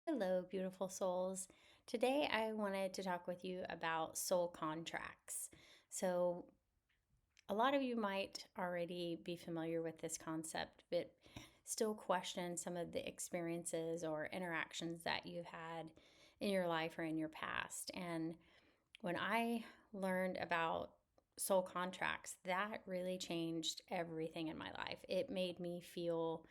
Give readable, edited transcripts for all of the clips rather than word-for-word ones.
Hello, beautiful souls. Today I wanted to talk with you about soul contracts. So, a lot of you might already be familiar with this concept, but still question some of the experiences or interactions that you've had in your life or in your past. And when I learned about soul contracts, that really changed everything in my life. It made me feel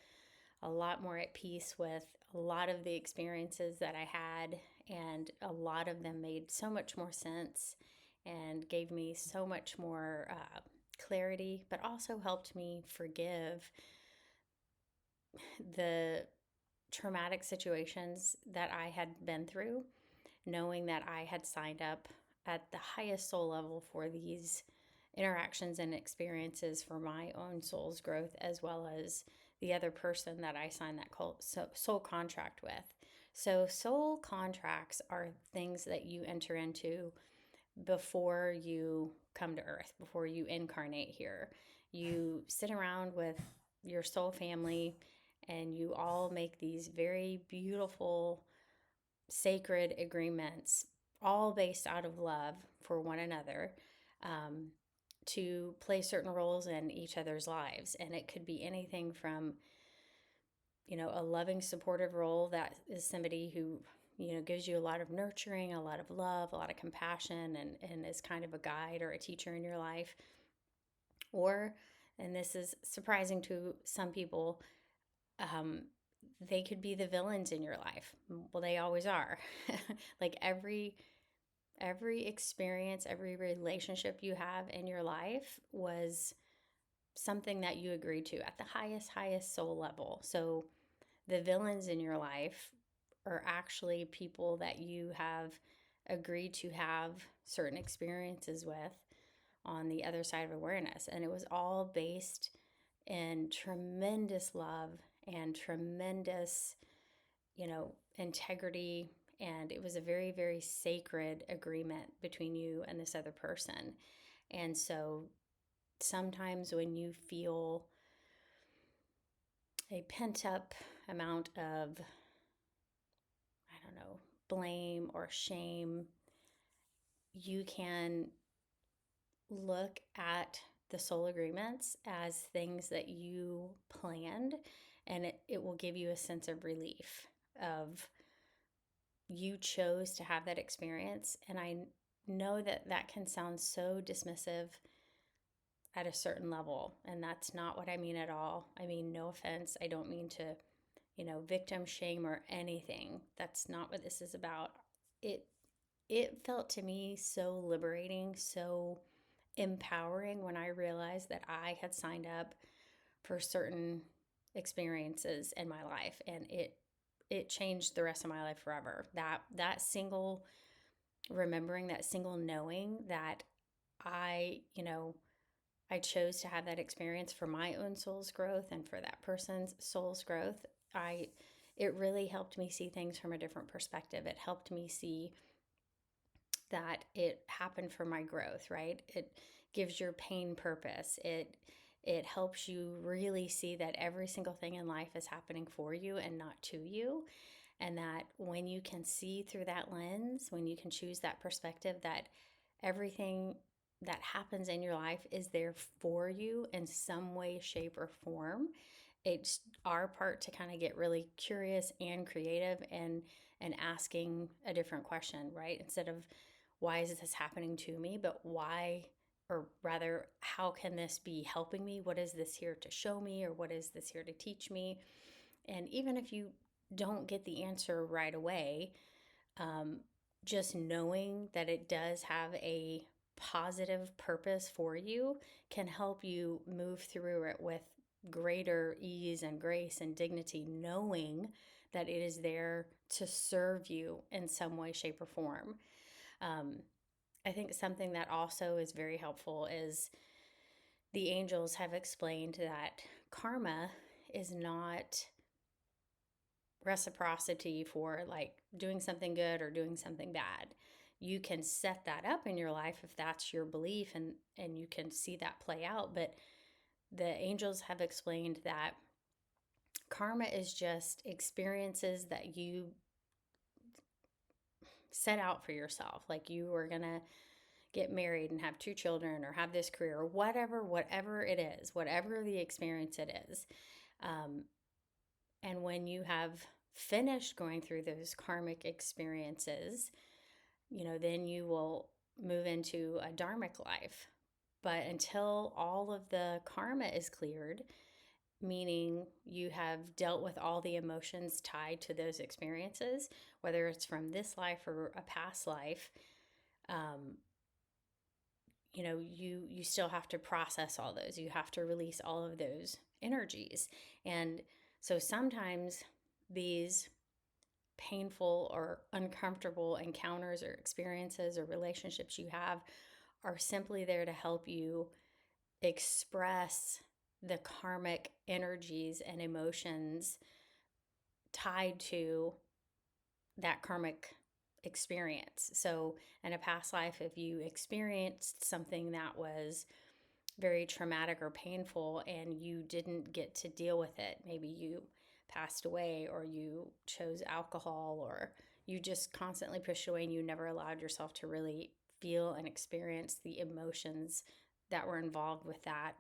a lot more at peace with a lot of the experiences that I had, and a lot of them made so much more sense and gave me so much more clarity, but also helped me forgive the traumatic situations that I had been through, knowing that I had signed up at the highest soul level for these interactions and experiences for my own soul's growth, as well as the other person that I signed that soul contract with. So, soul contracts are things that you enter into before you come to earth, before you incarnate here. You sit around with your soul family and you all make these very beautiful, sacred agreements, all based out of love for one another, um, to play certain roles in each other's lives. And it could be anything from, a loving, supportive role that is somebody who, gives you a lot of nurturing, a lot of love, a lot of compassion, and is kind of a guide or a teacher in your life. Or, and this is surprising to some people, um, they could be the villains in your life. Well, they always are. Like every experience, every relationship you have in your life was something that you agreed to at the highest soul level. So the villains in your life are actually people that you have agreed to have certain experiences with on the other side of awareness. And it was all based in tremendous love and tremendous, integrity. And it was a very, very sacred agreement between you and this other person. And so sometimes when you feel a pent up amount of, I don't know, blame or shame, you can look at the soul agreements as things that you planned, and it will give you a sense of relief of you chose to have that experience. And I know that that can sound so dismissive at a certain level, and that's not what I mean at all. I mean, no offense. I don't mean to, victim shame or anything. That's not what this is about. It it felt to me so liberating, so empowering when I realized that I had signed up for certain experiences in my life, and it changed the rest of my life forever. That single remembering, that single knowing that I chose to have that experience for my own soul's growth and for that person's soul's growth. I It really helped me see things from a different perspective. It helped me see that it happened for my growth, right? It gives your pain purpose. It helps you really see that every single thing in life is happening for you and not to you. And that when you can see through that lens, when you can choose that perspective, that everything that happens in your life is there for you in some way, shape, or form. It's our part to kind of get really curious and creative and asking a different question, right? Instead of why is this happening to me, but why, or rather, how can this be helping me? What is this here to show me, or what is this here to teach me? And even if you don't get the answer right away, um, just knowing that it does have a positive purpose for you can help you move through it with greater ease and grace and dignity, knowing that it is there to serve you in some way, shape, or form. Um, I think something that also is very helpful is the angels have explained that karma is not reciprocity for like doing something good or doing something bad. You can set that up in your life if that's your belief, and you can see that play out, but the angels have explained that karma is just experiences that you set out for yourself. Like you were going to get married and have 2 children or have this career or whatever it is, whatever the experience it is. And when you have finished going through those karmic experiences, then you will move into a dharmic life. But until all of the karma is cleared, meaning you have dealt with all the emotions tied to those experiences, whether it's from this life or a past life, you still have to process all those. You have to release all of those energies. And so sometimes these painful or uncomfortable encounters or experiences or relationships you have are simply there to help you express the karmic energies and emotions tied to that karmic experience. So, in a past life, if you experienced something that was very traumatic or painful and you didn't get to deal with it, maybe you passed away or you chose alcohol or you just constantly pushed away and you never allowed yourself to really feel and experience the emotions that were involved with that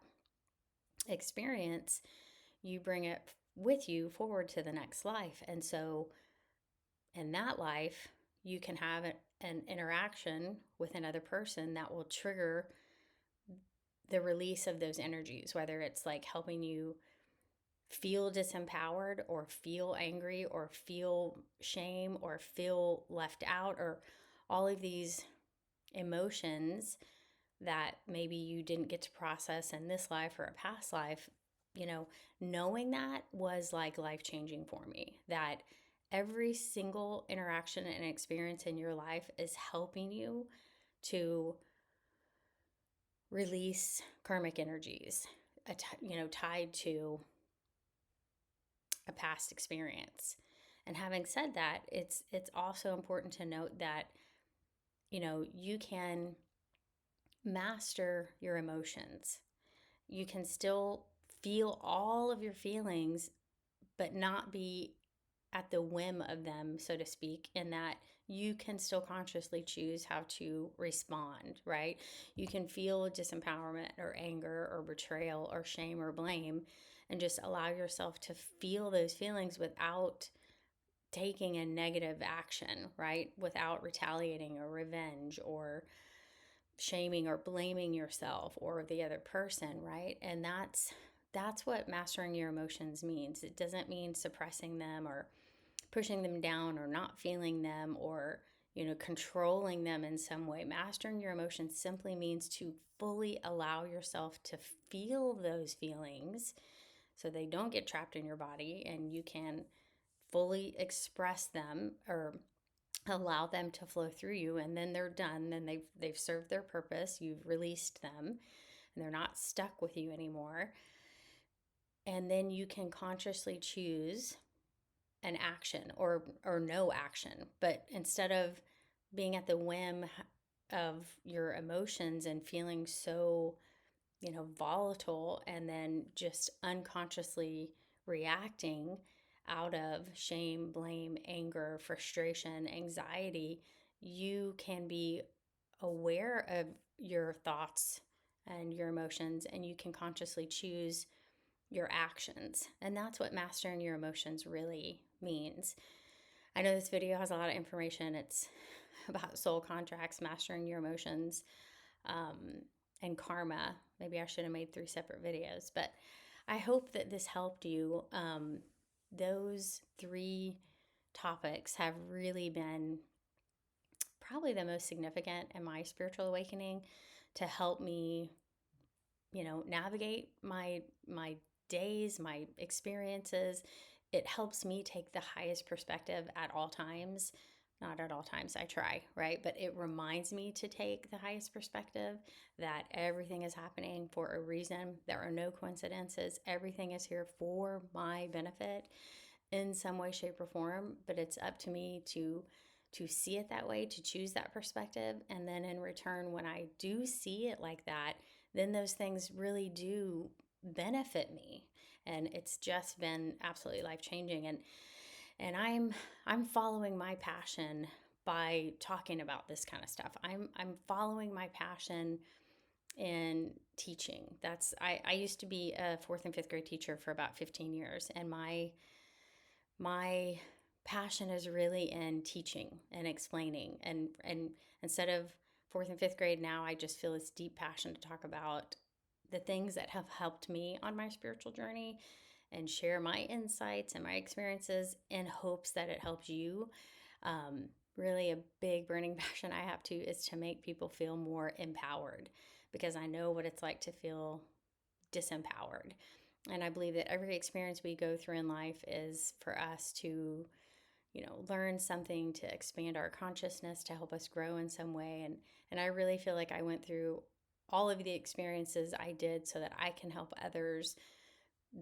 experience, you bring it with you forward to the next life. And so in that life, you can have an interaction with another person that will trigger the release of those energies, whether it's like helping you feel disempowered or feel angry or feel shame or feel left out, or all of these emotions that maybe you didn't get to process in this life or a past life. Knowing that was like life-changing for me, that every single interaction and experience in your life is helping you to release karmic energies, tied to a past experience. And having said that, it's also important to note that you can master your emotions. You can still feel all of your feelings, but not be at the whim of them, so to speak, in that you can still consciously choose how to respond, right? You can feel disempowerment or anger or betrayal or shame or blame and just allow yourself to feel those feelings without taking a negative action, right? Without retaliating or revenge or shaming or blaming yourself or the other person, right? And that's what mastering your emotions means. It doesn't mean suppressing them or pushing them down or not feeling them or controlling them in some way. Mastering your emotions simply means to fully allow yourself to feel those feelings so they don't get trapped in your body and you can fully express them or allow them to flow through you, and then they're done. Then they've served their purpose. You've released them and they're not stuck with you anymore. And then you can consciously choose an action or no action. But instead of being at the whim of your emotions and feeling so volatile and then just unconsciously reacting out of shame, blame, anger, frustration, anxiety, you can be aware of your thoughts and your emotions, and you can consciously choose your actions. And that's what mastering your emotions really means. I know this video has a lot of information. It's about soul contracts, mastering your emotions, and karma. Maybe I should have made 3 separate videos, but I hope that this helped you. Those 3 topics have really been probably the most significant in my spiritual awakening to help me, navigate my days, my experiences. It helps me take the highest perspective at all times. Not at all times, I try, right? But it reminds me to take the highest perspective, that everything is happening for a reason. There are no coincidences. Everything is here for my benefit in some way, shape, or form. But it's up to me to see it that way, to choose that perspective. And then in return, when I do see it like that, then those things really do benefit me. And it's just been absolutely life-changing. And I'm following my passion by talking about this kind of stuff. I'm following my passion in teaching. I used to be a fourth and fifth grade teacher for about 15 years, and my passion is really in teaching and explaining, and instead of fourth and fifth grade, now I just feel this deep passion to talk about the things that have helped me on my spiritual journey and share my insights and my experiences in hopes that it helps you. Really, a big burning passion I have too is to make people feel more empowered, because I know what it's like to feel disempowered. And I believe that every experience we go through in life is for us to, learn something to expand our consciousness, to help us grow in some way. And I really feel like I went through all of the experiences I did so that I can help others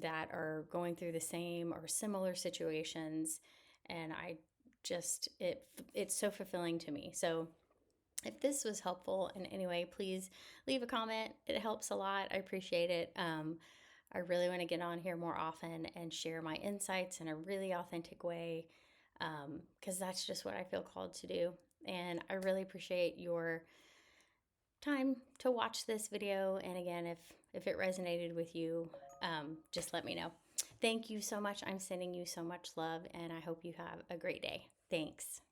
that are going through the same or similar situations. And it's so fulfilling to me. So if this was helpful in any way, please leave a comment. It helps a lot. I appreciate it. I really want to get on here more often and share my insights in a really authentic way, because that's just what I feel called to do. And I really appreciate your time to watch this video. And again, if it resonated with you, just let me know. Thank you so much. I'm sending you so much love, and I hope you have a great day. Thanks.